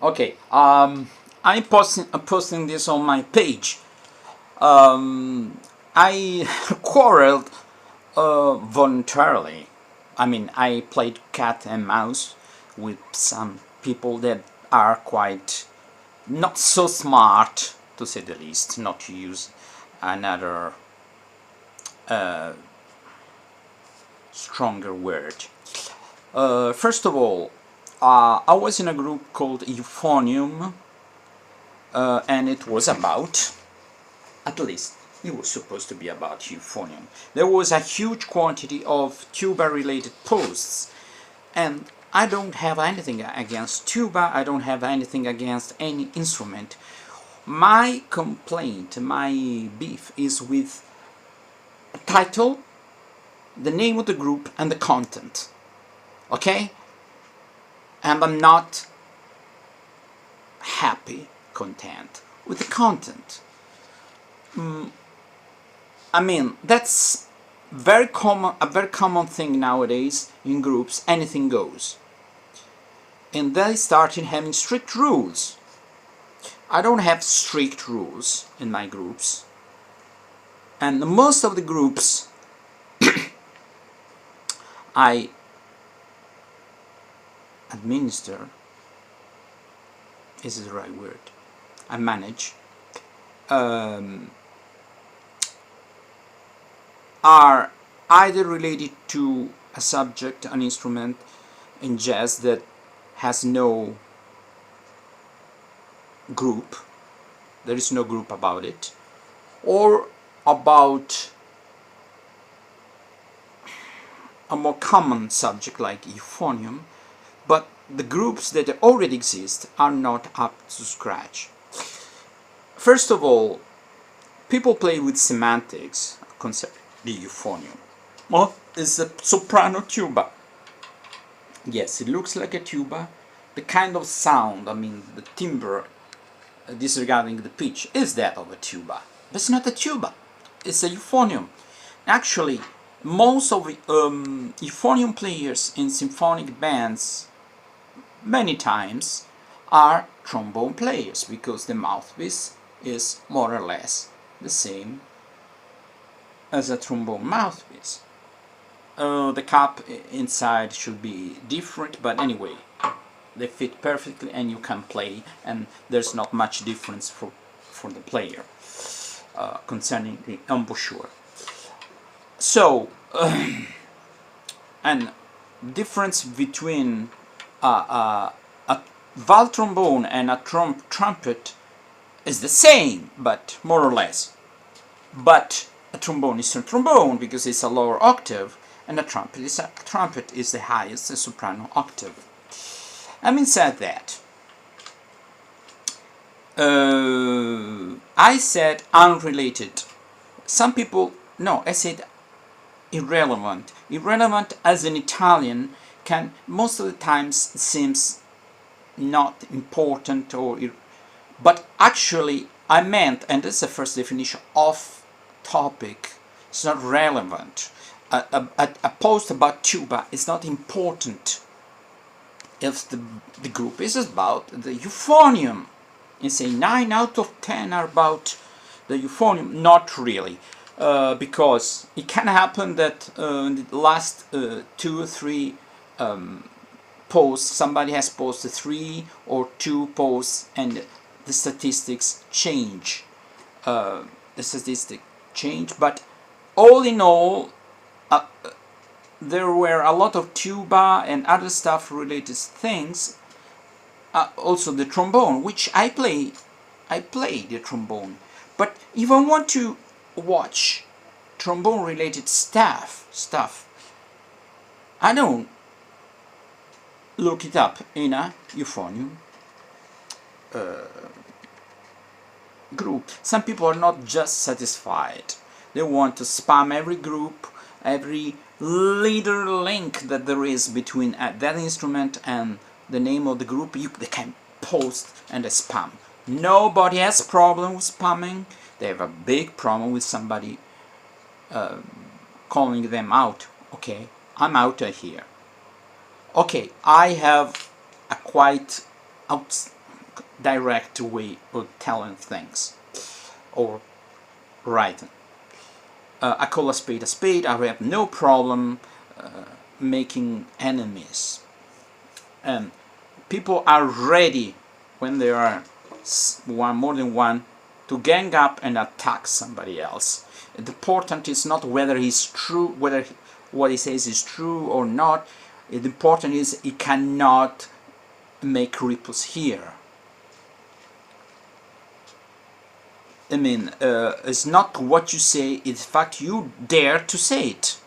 Okay, I'm posting this on my page. I quarreled voluntarily. I mean, I played cat and mouse with some people that are quite not so smart, to say the least, not to use another stronger word. First of all, I was in a group called euphonium, and it was about, at least it was supposed to be about euphonium. There was a huge quantity of tuba related posts, and I don't have anything against tuba, I don't have anything against any instrument. My complaint, my beef is with the title, the name of the group, and the content. Okay? And I'm not happy, content with the content. I mean, that's a very common thing nowadays in groups. Anything goes, and they started having strict rules. I don't have strict rules in my groups, and most of the groups I administer, is the right word, I manage, are either related to a subject, an instrument in jazz that has no group, there is no group about it, or about a more common subject like euphonium, but the groups that already exist are not up to scratch. First of all, people play with semantics concerning the euphonium. What is a soprano tuba? Yes, it looks like a tuba. The kind of sound, I mean the timbre, disregarding the pitch, is that of a tuba. But it's not a tuba, it's a euphonium. Actually, most of euphonium players in symphonic bands, many times, are trombone players, because the mouthpiece is more or less the same as a trombone mouthpiece. The cup inside should be different, but anyway, they fit perfectly and you can play, and there's not much difference for the player concerning the embouchure. So, and difference between a valve trombone and a trumpet is the same, but more or less. But a trombone is a trombone because it's a lower octave, and a trumpet is the highest, the soprano octave. Having said that, I said unrelated. Some people, no, I said irrelevant. Irrelevant as an Italian can most of the times seems not important, but actually I meant, and this is the first definition, off topic. It's not relevant. A post about tuba is not important if the group is about the euphonium. And say 9 out of 10 are about the euphonium. Not really. Because it can happen that in the last 2 or 3 posts, somebody has posted 3 or 2 posts, and the statistics change. But all in all, there were a lot of tuba and other stuff related things. Also the trombone, which I play the trombone. But if I want to watch trombone related stuff, I don't look it up in a euphonium group. Some people are not just satisfied. They want to spam every group, every little link that there is between that instrument and the name of the group. They can post and they spam. Nobody has problem with spamming. They have a big problem with somebody calling them out. Okay, I'm out of here. Okay, I have a quite direct way of telling things or writing. I call a spade a spade. I have no problem making enemies, and people are ready when there are more than one to gang up and attack somebody else. The important is not whether he's true, whether what he says is true or not. The important is he cannot make ripples here. I mean, it's not what you say, it's the fact you dare to say it.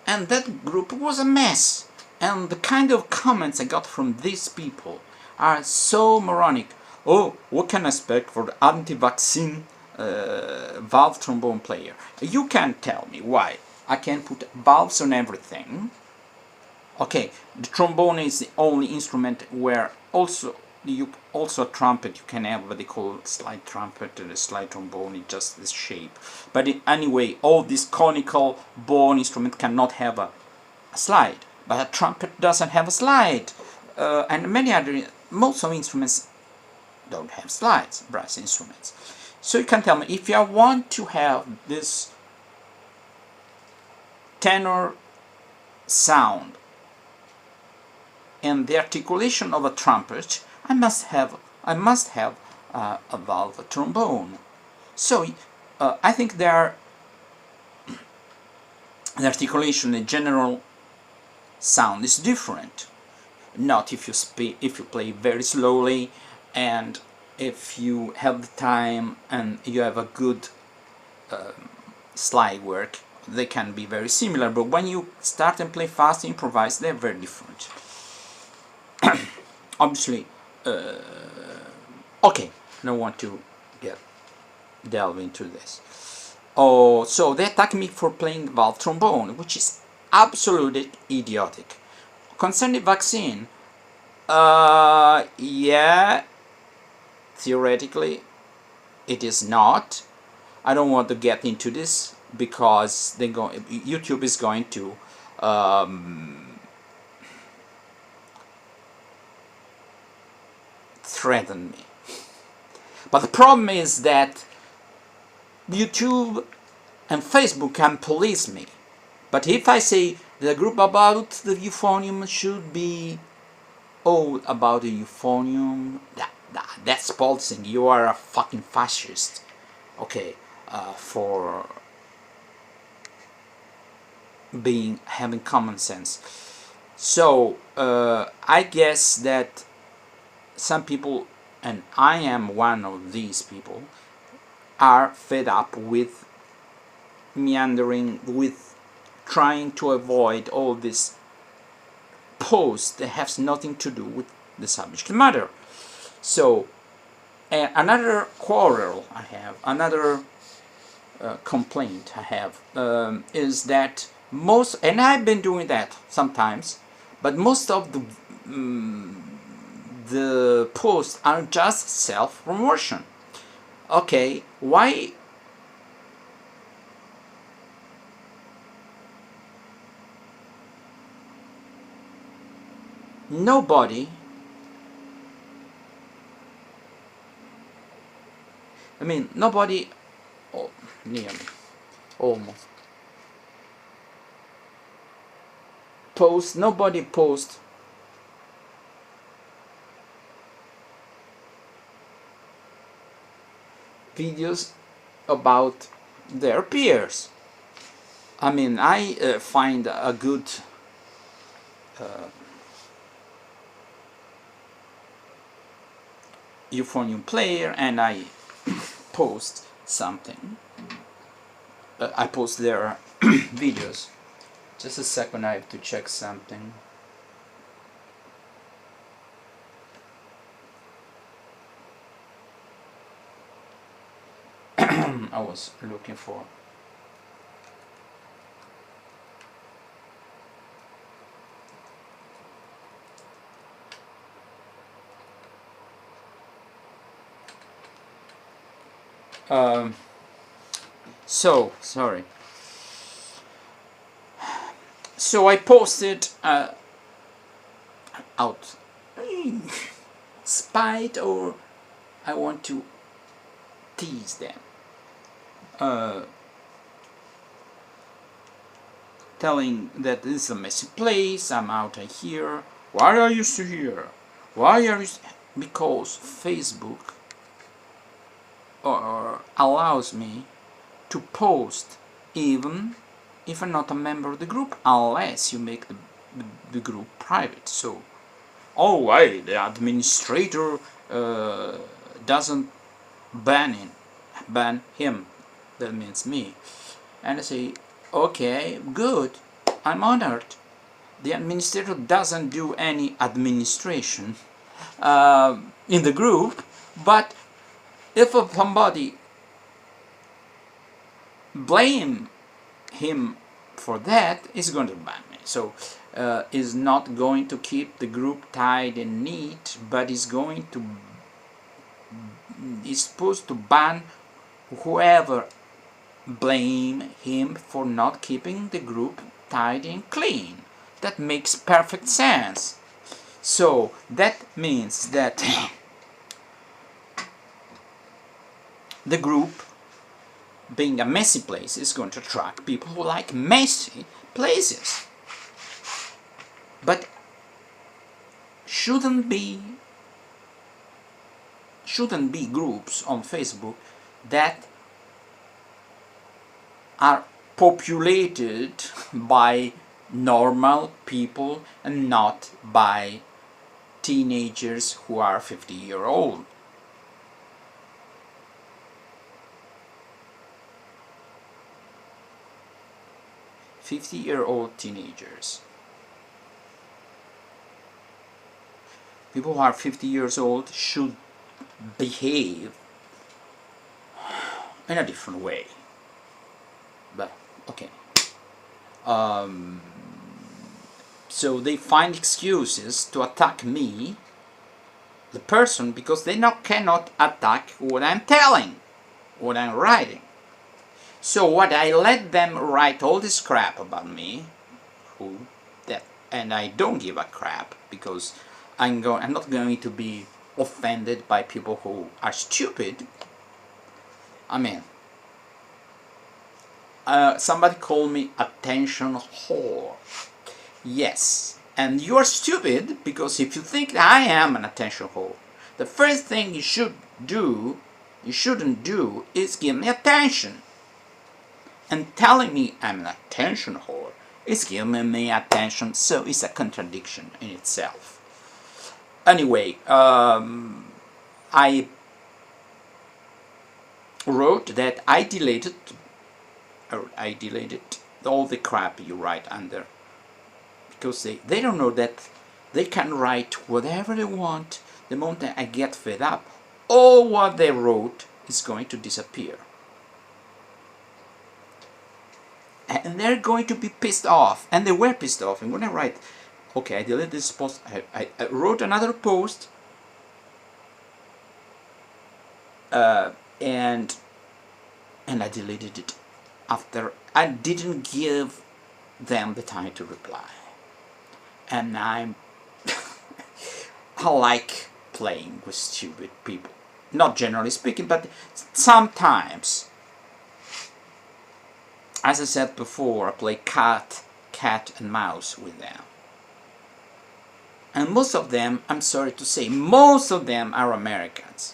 And that group was a mess. And the kind of comments I got from these people are so moronic. Oh, what can I expect for the anti-vaccine valve trombone player? You can't tell me why I can put valves on everything. Okay, the trombone is the only instrument where also a trumpet you can have what they call slide trumpet, and a slide trombone is just this shape. But anyway, all these conical bone instrument cannot have a slide. But a trumpet doesn't have a slide, and most of instruments don't have slides, brass instruments. So you can tell me, if I want to have this tenor sound and the articulation of a trumpet, I must have a valve trombone. So I think the articulation, the general sound is different. Not if you play very slowly, and if you have the time and you have a good slide work, they can be very similar. But when you start and play fast, improvise, they're very different. Obviously, okay, I don't want to delve into this. Oh, so they attack me for playing valve trombone, which is absolutely idiotic. Concerning vaccine, yeah, theoretically, it is not. I don't want to get into this because YouTube is going to threaten me. But the problem is that YouTube and Facebook can police me. But if I say the group about the euphonium should be all about the euphonium, that's policing. You are a fucking fascist. Okay, for having common sense. So I guess that some people, and I am one of these people, are fed up with meandering, with trying to avoid all this post that has nothing to do with the subject matter. So another quarrel I have, another complaint I have, is that most, and I've been doing that sometimes, but most of the posts are just self-promotion. Okay, why? Nobody, I mean, nobody, nearly, almost, nobody posts videos about their peers. I mean, I find a good euphonium player and I post something. I post their videos. Just a second, I have to check something. I was looking for. So sorry. So I posted out spite or I want to tease them. Telling that this is a messy place, I'm out of here. Why are you still here? Why are you? Because Facebook allows me to post even if I'm not a member of the group, unless you make the group private. So, oh wait, the administrator doesn't ban him. That means me. And I say, okay, good, I'm honored. The administrator doesn't do any administration in the group, but if somebody blame him for that, he's going to ban me. So is not going to keep the group tied and neat, but is supposed to ban whoever blame him for not keeping the group tidy and clean. That makes perfect sense. So that means that the group, being a messy place, is going to attract people who like messy places. But shouldn't be groups on Facebook that are populated by normal people and not by teenagers who are 50-year-old. Teenagers. People who are 50 years old should behave in a different way. But okay. So they find excuses to attack me, the person, because they cannot attack what I'm telling, what I'm writing. So what I let them write all this crap about me, and I don't give a crap, because I'm not going to be offended by people who are stupid. I mean, somebody called me attention whore. Yes, and you're stupid, because if you think that I am an attention whore, the first thing you shouldn't do, is give me attention. And telling me I'm an attention whore is giving me attention, so it's a contradiction in itself. Anyway, I wrote that I deleted all the crap you write under, because they don't know that they can write whatever they want. The moment I get fed up, all what they wrote is going to disappear. And they're going to be pissed off, and they were pissed off. And when I write, okay, I deleted this post, I wrote another post, and I deleted it after I didn't give them the time to reply. And I like playing with stupid people. Not generally speaking, but sometimes. As I said before, I play cat and mouse with them. And most of them, I'm sorry to say, most of them are Americans.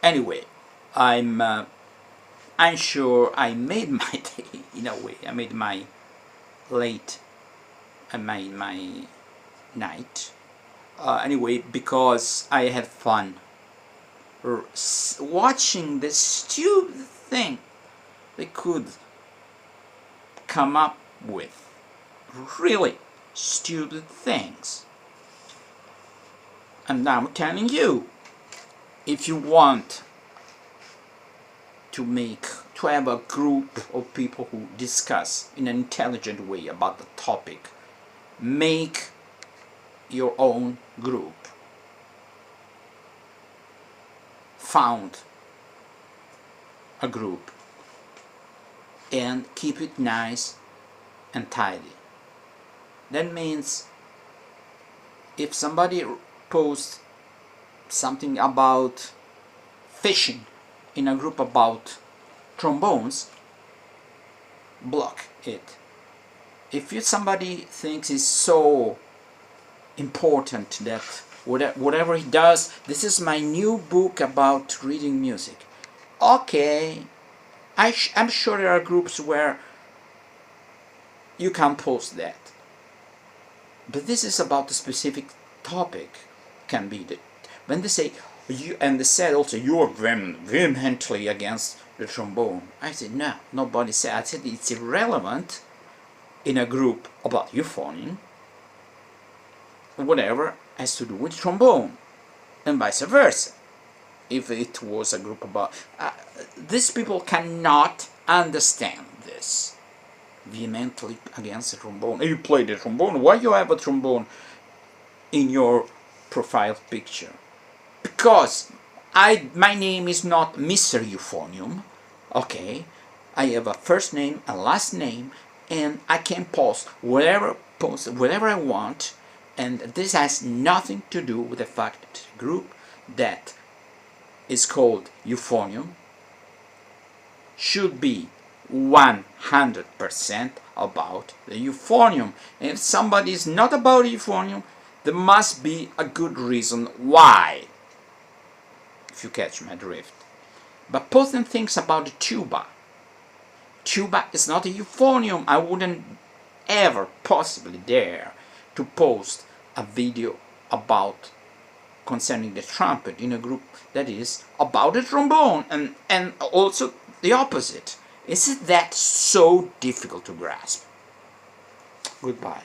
Anyway, I'm sure I made my day in a way. I made my night. Anyway, because I had fun watching this stupid thing they could come up with. Really stupid things. And I'm telling you, if you want to have a group of people who discuss in an intelligent way about the topic, make your own group. Found a group and keep it nice and tidy. That means if somebody posts something about fishing in a group about trombones, block it. If somebody thinks it's so important that whatever he does, this is my new book about reading music. Okay, I'm sure there are groups where you can post that. But this is about a specific topic. Can be that when they say you, and they said also you are vehemently against the trombone. I said no, nobody said. I said it's irrelevant in a group about euphonium. Whatever has to do with trombone, and vice versa. If it was a group about these people cannot understand this. Vehemently against the trombone. You play the trombone. Why you have a trombone in your profile picture? Because my name is not Mr. Euphonium. Okay, I have a first name, a last name, and I can post whatever I want, and this has nothing to do with the fact that the group that is called euphonium should be 100% about the euphonium. And if somebody is not about euphonium, there must be a good reason why, if you catch my drift. But posting things about the tuba is not a euphonium. I wouldn't ever possibly dare to post a video about concerning the trumpet in a group that is about the trombone, and also the opposite. Is it that so difficult to grasp? Goodbye.